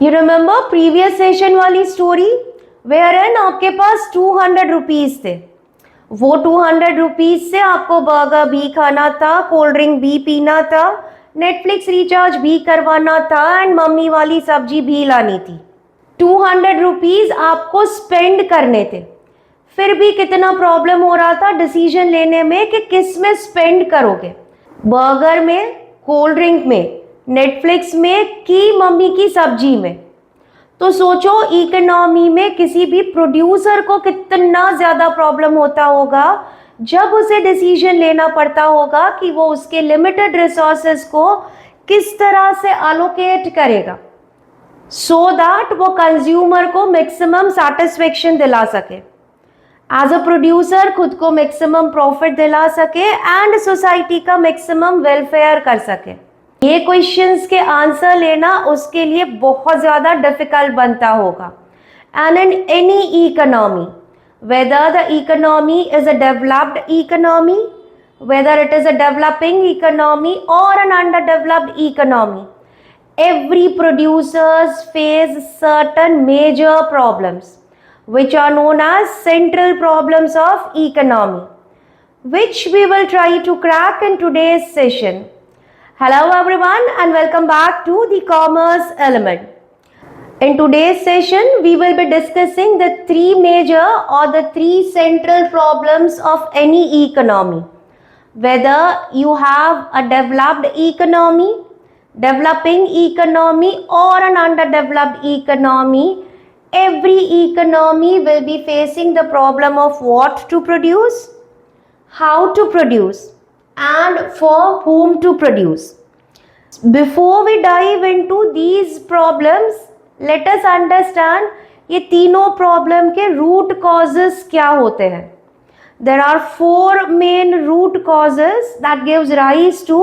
You remember previous session वाली story where N आपके पास 200 rupees थे। वो 200 रुपीज से आपको बर्गर भी खाना था, कोल्ड ड्रिंक भी पीना था, नेटफ्लिक्स रिचार्ज भी करवाना था एंड मम्मी वाली सब्जी भी लानी थी। 200 रुपीज आपको स्पेंड करने थे। फिर भी कितना प्रॉब्लम हो रहा था डिसीजन लेने में कि किस में स्पेंड करोगे, बर्गर में, कोल्ड ड्रिंक में, नेटफ्लिक्स में कि मम्मी की सब्जी में। तो सोचो इकोनॉमी में किसी भी प्रोड्यूसर को कितना ज्यादा प्रॉब्लम होता होगा जब उसे डिसीजन लेना पड़ता होगा कि वो उसके लिमिटेड रिसोर्सेस को किस तरह से अलोकेट करेगा सो दैट वो कंज्यूमर को मैक्सिमम सैटिस्फैक्शन दिला सके, एज अ प्रोड्यूसर खुद को मैक्सिमम प्रॉफिट दिला सके एंड सोसाइटी का मैक्सिमम वेलफेयर कर सके। ये क्वेश्चंस के आंसर लेना उसके लिए बहुत ज़्यादा डिफिकल्ट बनता होगा। And in any economy, whether the economy is a developed economy, whether it is a developing economy और an under developed economy, every producers face certain major problems which are known as central problems of economy, which we will try to crack in today's session. Hello everyone and welcome back to the commerce element. In today's session we will be discussing the three major or the three central problems of any economy, whether you have a developed economy, developing economy or an underdeveloped economy. Every economy will be facing the problem of what to produce, how to produce and for whom to produce. Before we dive into these problems, let us understand ये तीनों problem के root causes क्या होते हैं. There are four main root causes that gives rise to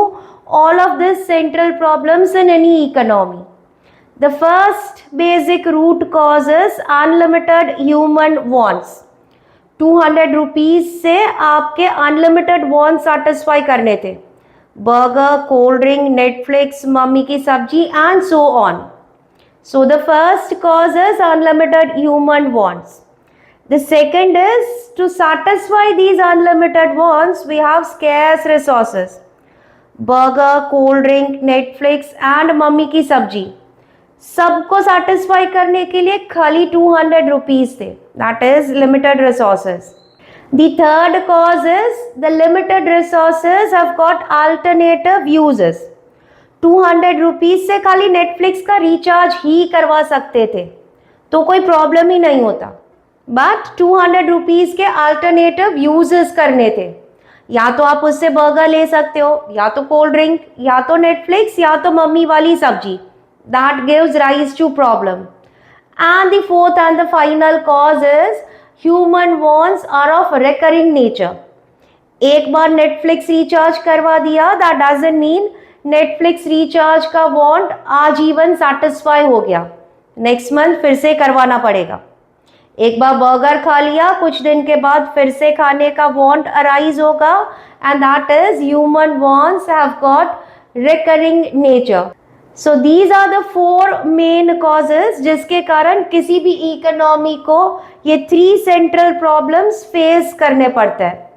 all of these central problems in any economy. The first basic root cause is unlimited human wants. 200 rupees से आपके unlimited wants satisfy करने थे, burger, cold drink, Netflix, mummy की सब्जी and so on. So the first cause is unlimited human wants. The second is to satisfy these unlimited wants we have scarce resources. Burger, cold drink, Netflix and mummy की सब्जी सबको satisfy करने के लिए खाली 200 rupees थे, that is limited resources. The third cause is the limited resources have got alternative uses. 200 rupees से खाली नेटफ्लिक्स का रिचार्ज ही करवा सकते थे तो कोई प्रॉब्लम ही नहीं होता, बट 200 रुपीज के अल्टरनेटिव यूजेस करने थे. या तो आप उससे बर्गर ले सकते हो, या तो कोल्ड ड्रिंक, या तो नेटफ्लिक्स, या तो मम्मी वाली सब्जी. That gives rise to problem. And the fourth and the final cause is human wants are of recurring nature. एक बार नेटफ्लिक्स रिचार्ज करवा दिया, that doesn't mean Netflix recharge का वांट आजीवन सेटिस्फाई हो गया. नेक्स्ट मंथ फिर से करवाना पड़ेगा. एक बार बर्गर खा लिया, कुछ दिन के बाद फिर से खाने का वांट अराइज होगा and that is human wants have got recurring nature. So these are the four main causes जिसके कारण किसी भी इकोनॉमी को ये थ्री सेंट्रल प्रॉब्लम्स फेस करने पड़ते हैं.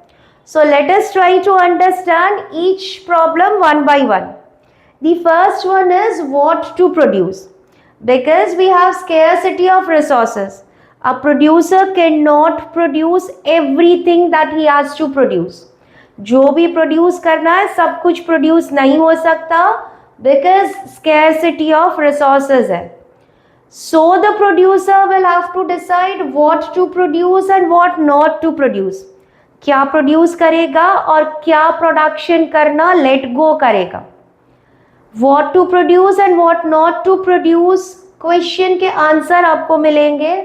So let us try to understand each problem one by one. The first one is what to produce. Because we have scarcity of resources, a producer cannot produce everything that he has to produce. जो भी produce करना है सब कुछ produce नहीं हो सकता because scarcity of resources है. So the producer will have to decide what to produce and what not to produce. क्या प्रोड्यूस करेगा और क्या प्रोडक्शन करना लेट गो करेगा. What to produce and what not to produce question के answer आपको मिलेंगे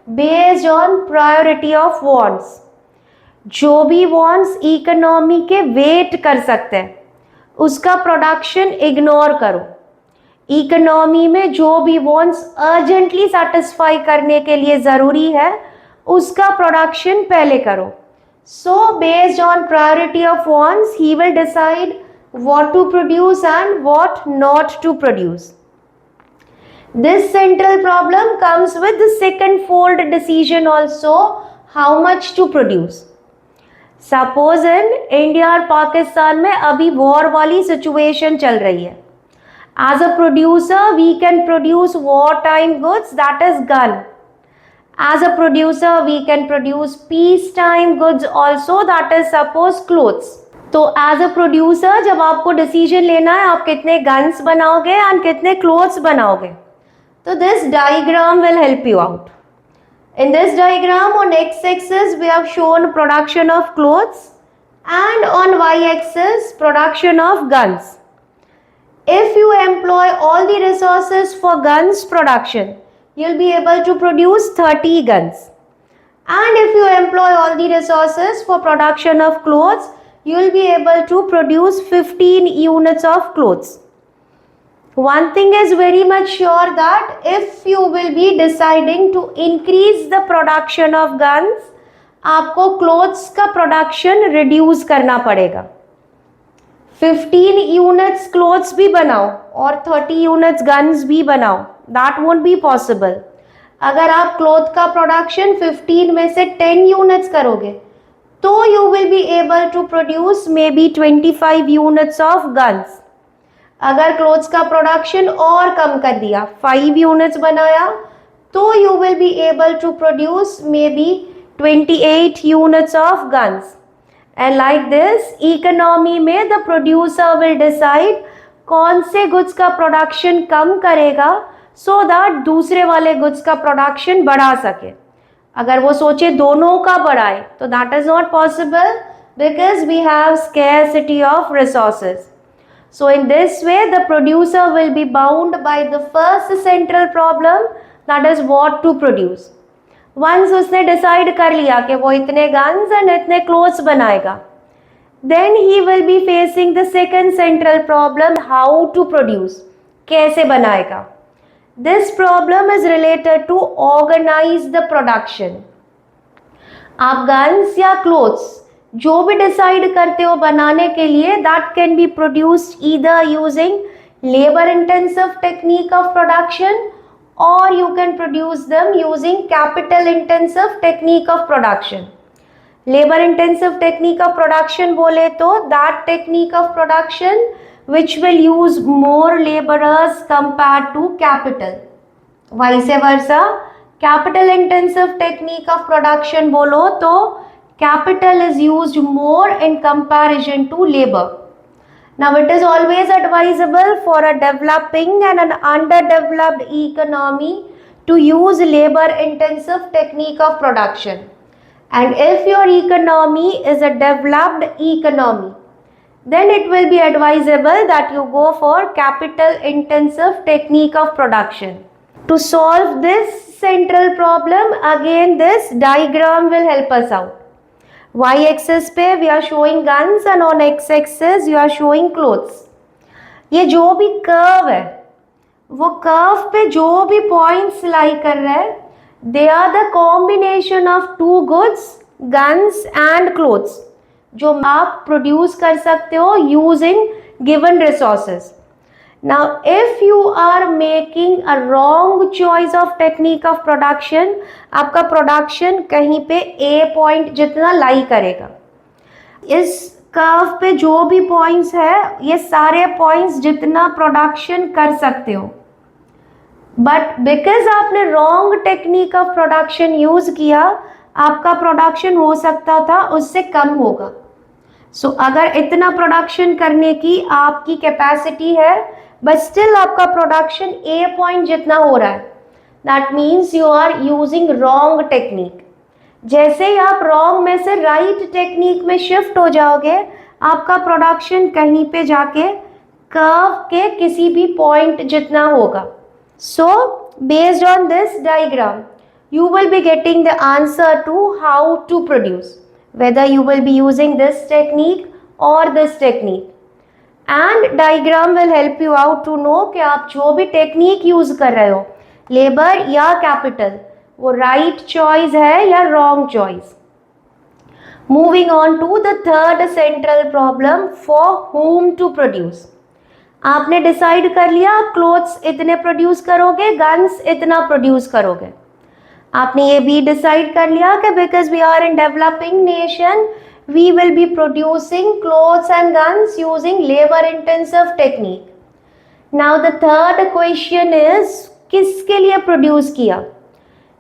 based on priority of wants. जो भी वॉन्ट्स इकोनॉमी के वेट कर सकते हैं उसका प्रोडक्शन इग्नोर करो. इकोनॉमी में जो भी वॉन्ट्स अर्जेंटली सेटिस्फाई करने के लिए ज़रूरी है उसका प्रोडक्शन पहले करो. So based on priority of wants he will decide what to produce and what not to produce. This central problem comes with the second fold decision also, how much to produce. Suppose in India और पाकिस्तान में अभी war वाली situation चल रही है. As a producer we can produce war time goods, that is gun. As a producer we can produce peace time goods also, that is suppose clothes. तो as a producer जब आपको decision लेना है आप कितने गन्स बनाओगे and कितने clothes बनाओगे, तो this diagram will help you out. In this diagram on x-axis we have shown production of clothes and on y-axis production of guns. If you employ all the resources for guns production, you'll be able to produce 30 guns. And if you employ all the resources for production of clothes, you'll be able to produce 15 units of clothes. One thing is very much sure that if you will be deciding to increase the production of guns, आपको clothes का production reduce करना पड़ेगा. 15 units clothes भी बनाओ और 30 units guns भी बनाओ, that won't be possible. अगर आप cloth का production 15 में से 10 units करोगे, तो you will be able to produce maybe 25 units of guns. अगर क्लोथ्स का प्रोडक्शन और कम कर दिया, 5 यूनिट्स बनाया, तो you will be able to produce maybe 28 units of guns. And like this economy में द प्रोड्यूसर विल डिसाइड कौन से गुड्स का प्रोडक्शन कम करेगा सो दैट दूसरे वाले गुड्स का प्रोडक्शन बढ़ा सके. अगर वो सोचे दोनों का बढ़ाए तो that is not possible because we have scarcity of resources. So in this way the producer will be bound by the first central problem, that is what to produce. Once उसने decide कर लिया कि वो इतने guns and इतने clothes बनाएगा, then he will be facing the second central problem, how to produce, कैसे बनाएगा. This problem is related to organize the production. आप guns या clothes जो भी डिसाइड करते हो बनाने के लिए, that can be produced either using labour intensive technique of production और you can produce them using capital intensive technique of production. Labour intensive technique of production बोले तो that technique of production which will use more labourers compare to capital. Vice versa capital intensive technique of production बोलो तो capital is used more in comparison to labor. Now it is always advisable for a developing and an underdeveloped economy to use labor intensive technique of production. And if your economy is a developed economy, then it will be advisable that you go for capital intensive technique of production. To solve this central problem, again this diagram will help us out. y-axis पे we are showing guns and on x-axis you are showing clothes. ये जो भी curve है वो curve पे जो भी points लाई कर रहा है, they are the combination of two goods, guns and clothes, जो आप प्रोड्यूस कर सकते हो using given resources. Now if you are making a wrong choice of technique of production, आपका प्रोडक्शन कहीं पे A पॉइंट जितना लाई करेगा. इस कर्व पे जो भी पॉइंट्स है ये सारे पॉइंट्स जितना प्रोडक्शन कर सकते हो, बट बिकॉज आपने wrong technique of production use किया, आपका प्रोडक्शन हो सकता था उससे कम होगा. सो अगर इतना प्रोडक्शन करने की आपकी कैपेसिटी है बट स्टिल आपका प्रोडक्शन ए पॉइंट जितना हो रहा है, that means you are using wrong technique. जैसे ही आप रॉन्ग में से राइट टेक्निक में शिफ्ट हो जाओगे, आपका प्रोडक्शन कहीं पे जाके कर्व के किसी भी पॉइंट जितना होगा. So based on this diagram you will be getting the answer to how to produce, whether you will be using this technique or this technique. And diagram will help you out to know कि आप जो भी technique use कर रहे हो, labour या capital, वो right choice है या wrong choice. Moving on to the third central problem, for whom to produce. आपने डिसाइड कर लिया आप क्लोथ्स इतने प्रोड्यूस करोगे, गन्स इतना प्रोड्यूस करोगे। आपने ये भी डिसाइड कर लिया कि because we are in developing nation we will be producing clothes and guns using labour intensive technique. Now the third question is, किसके लिए प्रोड्यूस किया?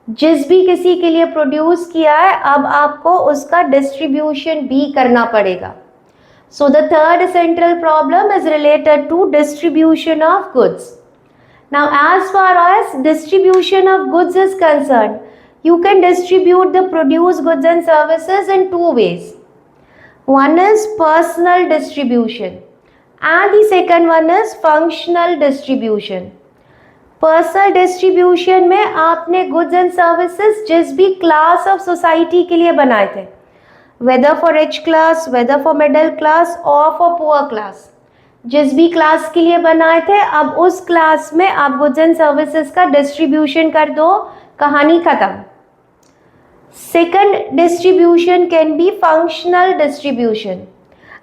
जिस भी किसी के लिए प्रोड्यूस किया है, अब आपको उसका डिस्ट्रीब्यूशन भी करना पड़ेगा। So the third central problem is related to distribution of goods. Now, as far as distribution of goods is concerned, you can distribute the produced goods and services in two ways. One is personal distribution and the second one is functional distribution. Personal distribution में आपने goods and services जिस भी class of society के लिए बनाए थे, whether for rich class, whether for middle class or for poor class, जिस भी क्लास के लिए बनाए थे, अब उस क्लास में आप गुड्स एंड सर्विसेज का डिस्ट्रीब्यूशन कर दो, कहानी खत्म। Second distribution can be functional distribution.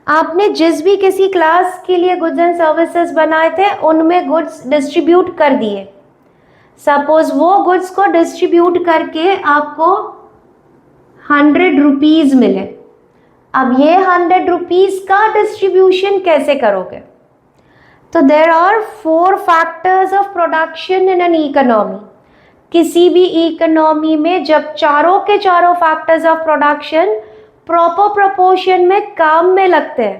आपने जिस भी किसी क्लास के लिए गुड्स एंड सर्विसेज बनाए थे उनमें गुड्स डिस्ट्रीब्यूट कर दिए। सपोज वो गुड्स को डिस्ट्रीब्यूट करके आपको 100 रुपीज मिले। अब ये 100 रुपीज का डिस्ट्रीब्यूशन कैसे करोगे? तो there are 4 factors of production in an economy. किसी भी इकोनॉमी में जब चारों के चारों factors of production proper proportion में काम में लगते हैं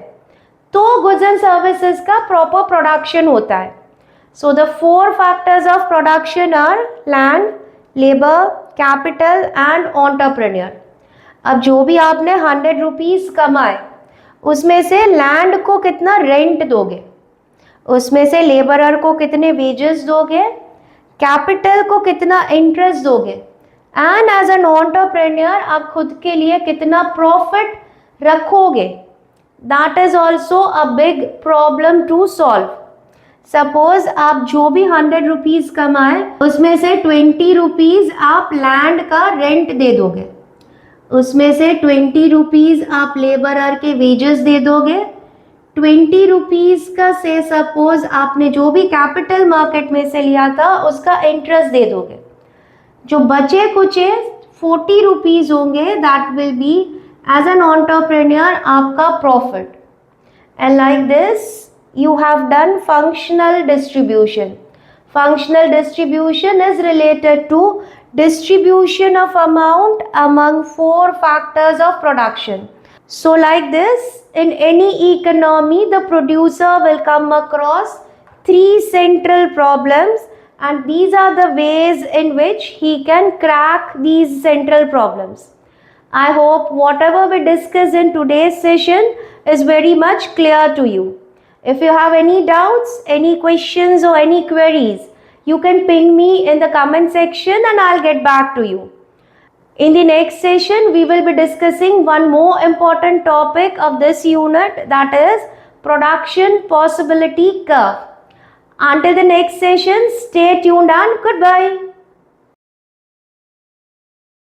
तो गुड्स एंड सर्विसेज का प्रॉपर प्रोडक्शन होता है। So the 4 factors of production are land, labour, capital and entrepreneur. अब जो भी आपने 100 रुपीज कमाए उसमें से लैंड को कितना रेंट दोगे, उसमें से लेबरर को कितने वेजेस दोगे, कैपिटल को कितना इंटरेस्ट दोगे, एंड एज एन एंटरप्रेन्योर आप खुद के लिए कितना प्रॉफिट रखोगे। That is also a big problem to solve. Suppose आप जो भी 100 रुपीज कमाए उसमें से 20 रुपीज आप लैंड का रेंट दे दोगे, उसमें से 20 रुपीज आप लेबरर के वेजेस दे दोगे, 20 रुपीज का से सपोज आपने जो भी कैपिटल मार्केट में से लिया था उसका इंटरेस्ट दे दोगे। जो बचे कुचे 40 रुपीज होंगे that will be as an entrepreneur आपका profit. And like this you have done functional distribution. Functional distribution is related to distribution of amount among 4 factors of production. So like this, in any economy, the producer will come across 3 central problems and these are the ways in which he can crack these central problems. I hope whatever we discuss in today's session is very much clear to you. If you have any doubts, any questions or any queries, you can ping me in the comment section and I'll get back to you. In the next session, we will be discussing one more important topic of this unit, that is production possibility curve. Until the next session, stay tuned and goodbye.